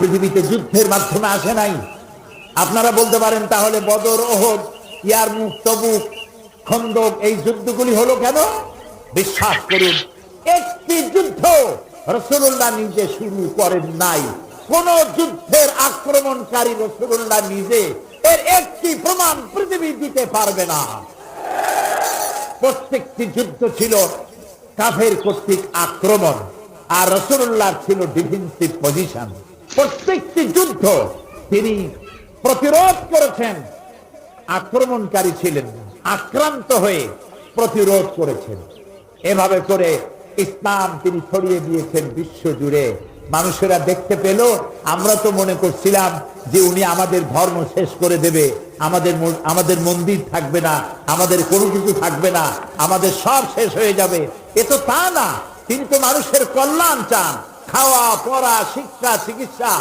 পৃথিবীতে যুদ্ধের মাধ্যমে আসে নাই। আপনারা বলতে পারেন তাহলে বদর, ওহদ, ইয়ারমুক, তবুক, খন্দক এই যুদ্ধগুলি হলো কেন? বিশ্বাস করুন, একটি যুদ্ধ রাসূলুল্লাহ নিজে শুরু করেন নাই। কোন যুদ্ধের আক্রমণকারী রাসূলুল্লাহ নিজে, এর একটি প্রমাণ পৃথিবী দিতে পারবে না। প্রত্যেকটি যুদ্ধ ছিল কাফের কর্তৃক আক্রমণ, আর রাসূলুল্লাহ ছিল ডিফেন্সিভ পজিশন। প্রত্যেকটি যুদ্ধ তিনি প্রতিরোধ করেছেন, আক্রমণকারী ছিলেন না, আক্রান্ত হয়ে প্রতিরোধ করেছেন। এভাবে করে ইসলাম তিনি ছড়িয়ে দিয়েছেন বিশ্ব জুড়ে। মানুষেরা দেখতে পেল। আমরা তো মনে করছিলাম যে উনি আমাদের ধর্ম শেষ করে দেবে, আমাদের মন্দির থাকবে না, আমাদের কোনো কিছু থাকবে না, আমাদের সব শেষ হয়ে যাবে। এ তো তা না, তিনি তো মানুষের কল্যাণ চান। খাওয়া, পড়া, শিক্ষা, চিকিৎসা